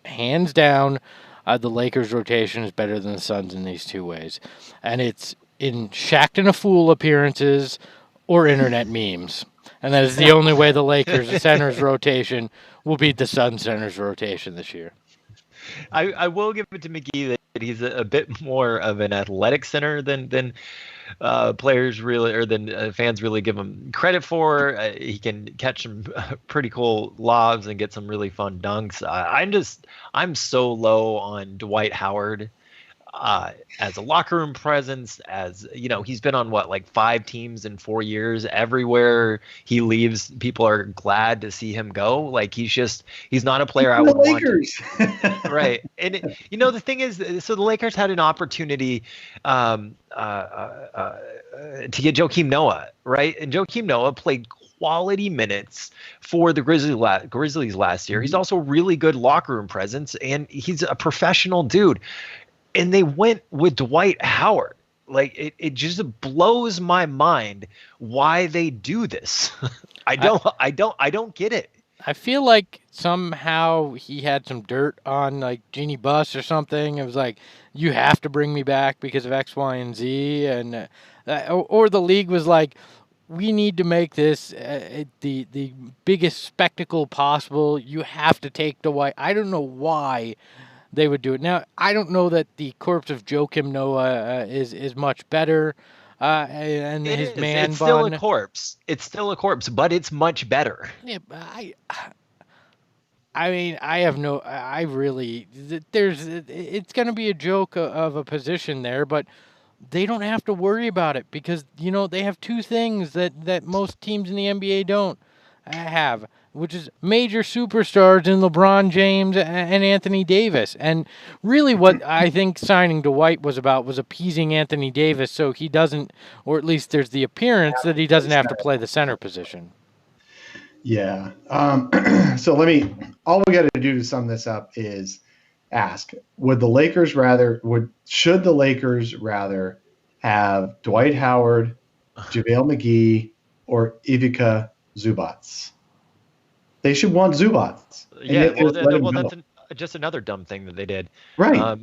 hands down. The Lakers rotation is better than the Suns in these 2 ways, and it's in Shaqtin' a Fool appearances or internet memes. And that is the only way the Lakers centers rotation will beat the Suns centers rotation this year. I will give it to McGee that he's a bit more of an athletic center than players really, or than fans really give him credit for. He can catch some pretty cool lobs and get some really fun dunks. I'm so low on Dwight Howard as a locker room presence, as you know, he's been on like 5 teams in 4 years. Everywhere he leaves, people are glad to see him go. Like he's not a player I would want to. Right. And the thing is, so the Lakers had an opportunity to get Joakim Noah, right? And Joakim Noah played quality minutes for the Grizzlies last year. He's also really good locker room presence, and he's a professional dude. And they went with Dwight Howard. Like it just blows my mind why they do this. I don't get it. I feel like somehow he had some dirt on like Jeannie Buss or something. It was like, you have to bring me back because of X, Y, and Z, and or the league was like, we need to make this the biggest spectacle possible. You have to take Dwight. I don't know why they would do it. Now, I don't know that the corpse of Joakim Noah is much better. And it his is. man It's bun. still a corpse. It's still a corpse, but it's much better. Yeah, I mean, it's going to be a joke of a position there, but they don't have to worry about it because, they have 2 things that most teams in the NBA don't have, which is major superstars in LeBron James and Anthony Davis. And really what I think signing Dwight was about was appeasing Anthony Davis so he doesn't, or at least there's the appearance that he doesn't have to play the center position. Yeah. So all we got to do to sum this up is ask, should the Lakers rather have Dwight Howard, JaVale McGee, or Ivica Zubac. They should want Zubac. Yeah, that's just another dumb thing that they did. Right.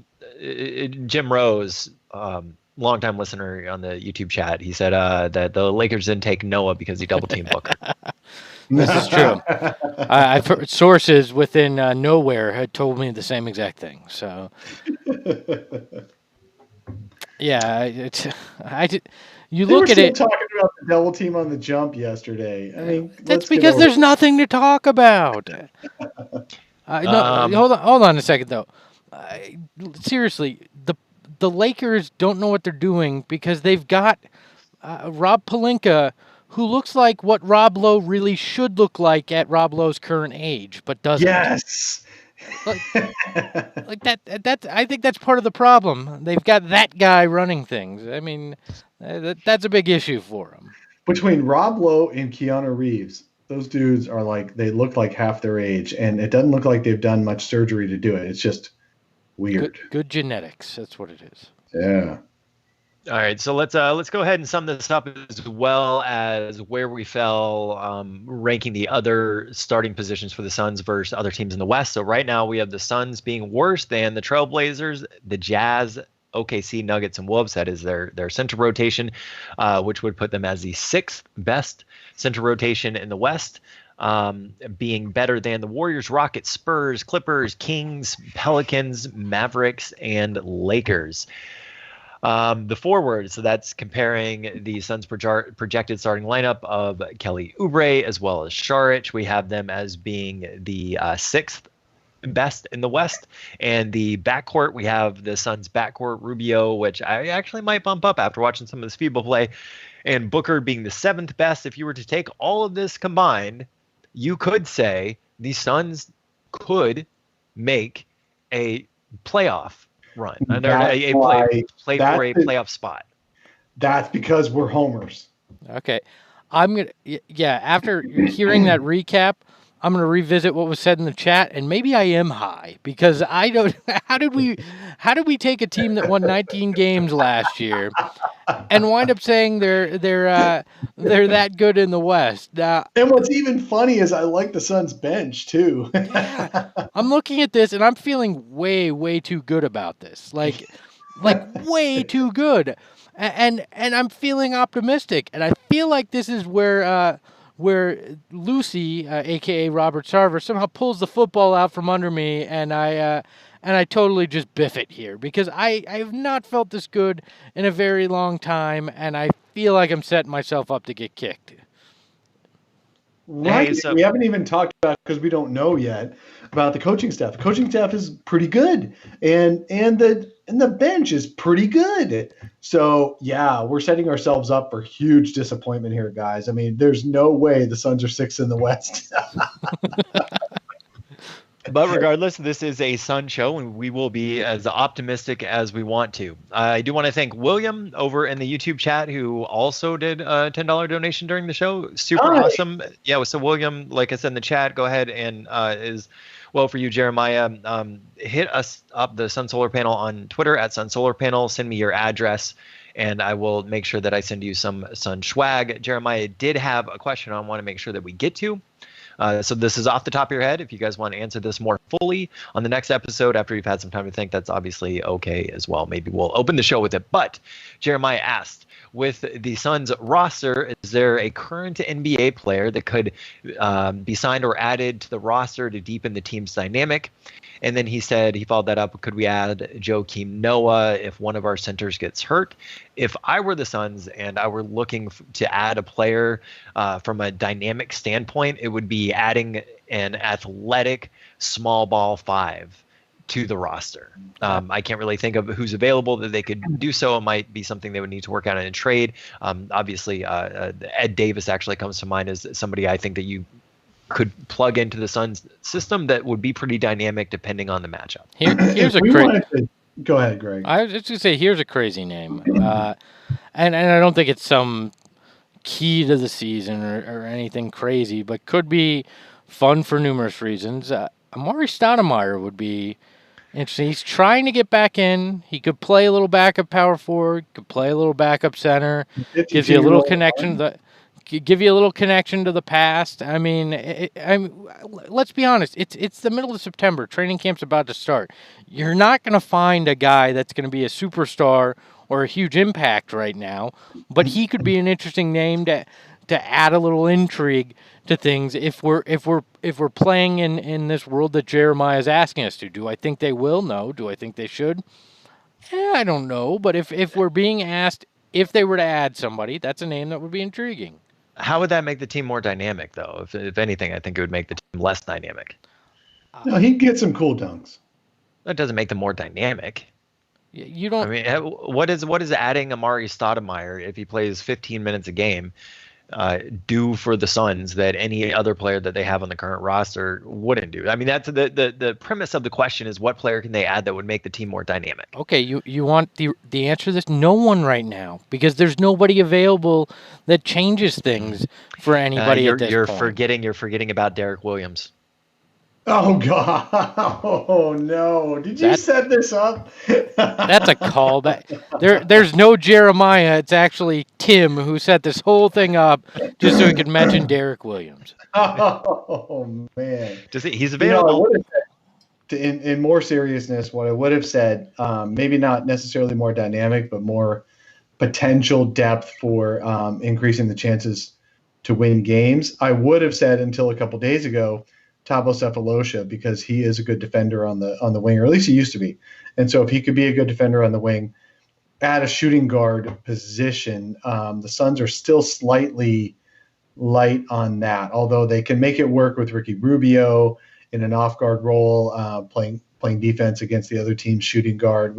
Jim Rose, longtime listener on the YouTube chat, he said that the Lakers didn't take Noah because he double teamed Booker. This is true. I've heard sources within nowhere had told me the same exact thing. So, yeah, you they look were at it. Talking about the double team on the jump yesterday. I mean, that's because there's nothing to talk about. No, hold on a second though. Seriously, the Lakers don't know what they're doing because they've got Rob Pelinka, who looks like what Rob Lowe really should look like at Rob Lowe's current age, but doesn't. Yes. Like that. I think that's part of the problem. They've got that guy running things. I mean, that's a big issue for them. Between Rob Lowe and Keanu Reeves, those dudes are they look like half their age, and it doesn't look like they've done much surgery to do it. It's just weird. Good genetics. That's what it is. Yeah. All right, so let's go ahead and sum this up as well as where we fell, ranking the other starting positions for the Suns versus other teams in the West. So right now we have the Suns being worse than the Trailblazers, the Jazz, OKC, Nuggets, and Wolves. That is their center rotation, which would put them as the 6th best center rotation in the West, being better than the Warriors, Rockets, Spurs, Clippers, Kings, Pelicans, Mavericks, and Lakers. The forward, so that's comparing the Suns' projected starting lineup of Kelly Oubre as well as Saric. We have them as being the 6th best in the West. And the backcourt, we have the Suns' backcourt, Rubio, which I actually might bump up after watching some of this FIBA play, and Booker being the 7th best. If you were to take all of this combined, you could say the Suns could make a playoff run. Play for a playoff spot. That's because we're homers. Okay. After hearing that recap, I'm going to revisit what was said in the chat, and maybe I am high because I don't. How did we take a team that won 19 games last year and wind up saying they're that good in the West? Now, and what's even funny is I like the Suns bench too. I'm looking at this and I'm feeling way too good about this. Like way too good, and I'm feeling optimistic, and I feel like this is where Lucy, a.k.a. Robert Sarver, somehow pulls the football out from under me, and I totally just biff it here because I have not felt this good in a very long time, and I feel like I'm setting myself up to get kicked. Right. Hey, we haven't even talked about, because we don't know yet, about the coaching staff. The coaching staff is pretty good, and the bench is pretty good. So, yeah, we're setting ourselves up for huge disappointment here, guys. I mean, there's no way the Suns are 6th in the West. But regardless, this is a Sun show, and we will be as optimistic as we want to. I do want to thank William over in the YouTube chat, who also did a $10 donation during the show. Super awesome. Yeah, so William, like I said in the chat, go ahead and for you, Jeremiah, hit us up, the Sun Solar Panel, on Twitter at Sun Solar Panel. Send me your address, and I will make sure that I send you some Sun swag. Jeremiah did have a question I want to make sure that we get to. So this is off the top of your head. If you guys want to answer this more fully on the next episode after you've had some time to think, that's obviously okay as well. Maybe we'll open the show with it. But Jeremiah asked, with the Suns roster, is there a current NBA player that could be signed or added to the roster to deepen the team's dynamic? And then he said, he followed that up, could we add Joakim Noah if one of our centers gets hurt? If I were the Suns and I were looking to add a player from a dynamic standpoint, it would be adding an athletic small ball 5 to the roster. I can't really think of who's available that they could do so. It might be something they would need to work out in a trade. Obviously, Ed Davis actually comes to mind as somebody I think that you could plug into the Suns system that would be pretty dynamic depending on the matchup. Here's a crazy. Go ahead, Greg. I was just going to say, here's a crazy name. And I don't think it's some key to the season or anything crazy, but could be fun for numerous reasons. Amari Stoudemire would be interesting. He's trying to get back in. He could play a little backup power forward, could play a little backup center, gives you a little connection give you a little connection to the past. I mean, let's be honest. It's the middle of September. Training camp's about to start. You're not going to find a guy that's going to be a superstar or a huge impact right now, but he could be an interesting name to add a little intrigue to things if we're playing in this world that Jeremiah is asking us to. Do I think they will? No. Do I think they should? I don't know. But if we're being asked if they were to add somebody, that's a name that would be intriguing. How would that make the team more dynamic, though? If anything, I think it would make the team less dynamic. No, he'd get some cool dunks. That doesn't make them more dynamic. You don't. I mean, what is adding Amari Stoudemire if he plays 15 minutes a game do for the Suns that any other player that they have on the current roster wouldn't do? I mean, that's the premise of the question is what player can they add that would make the team more dynamic? Okay, you want the answer to this? No one right now, because there's nobody available that changes things for anybody at this point. You're forgetting about Derrick Williams. Oh, God. Oh, no. Did you set this up? That's a callback. There's no Jeremiah. It's actually Tim who set this whole thing up just so he could mention Derrick Williams. Oh, man. He's available. In more seriousness, what I would have said, maybe not necessarily more dynamic, but more potential depth for increasing the chances to win games. I would have said until a couple days ago, Thabo Sefolosha, because he is a good defender on the wing, or at least he used to be. And so if he could be a good defender on the wing at a shooting guard position, the Suns are still slightly light on that, although they can make it work with Ricky Rubio in an off-guard role, playing defense against the other team's shooting guard.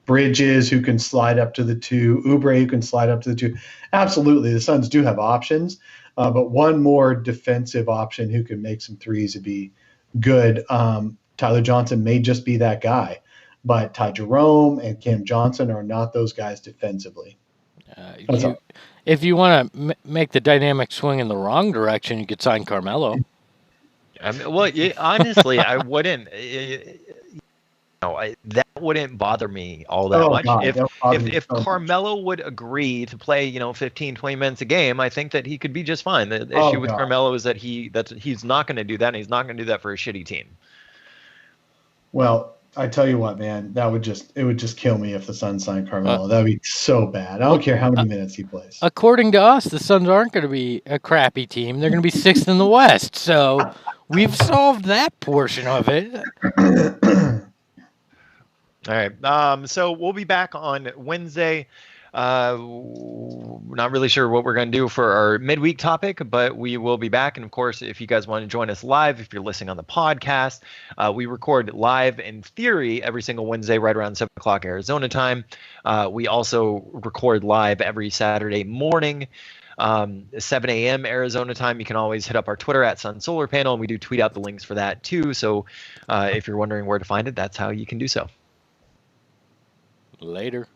Bridges who can slide up to the 2, Oubre who can slide up to the 2. Absolutely, the Suns do have options. But one more defensive option who can make some threes would be good. Tyler Johnson may just be that guy, but Ty Jerome and Cam Johnson are not those guys defensively. If you want to make the dynamic swing in the wrong direction, you could sign Carmelo. I mean, honestly, I wouldn't. That wouldn't bother me all that much. God, if Carmelo would agree to play, 15, 20 minutes a game, I think that he could be just fine. The issue with Carmelo is that he's not going to do that, and he's not going to do that for a shitty team. Well, I tell you what, man, it would just kill me if the Suns signed Carmelo. That would be so bad. I don't care how many minutes he plays. According to us, the Suns aren't going to be a crappy team. They're going to be 6th in the West. So we've solved that portion of it. All right. So we'll be back on Wednesday. Not really sure what we're going to do for our midweek topic, but we will be back. And of course, if you guys want to join us live, if you're listening on the podcast, we record live in theory every single Wednesday right around 7 o'clock Arizona time. We also record live every Saturday morning, 7 a.m. Arizona time. You can always hit up our Twitter at Sun Solar Panel, and we do tweet out the links for that too. So if you're wondering where to find it, that's how you can do so. Later.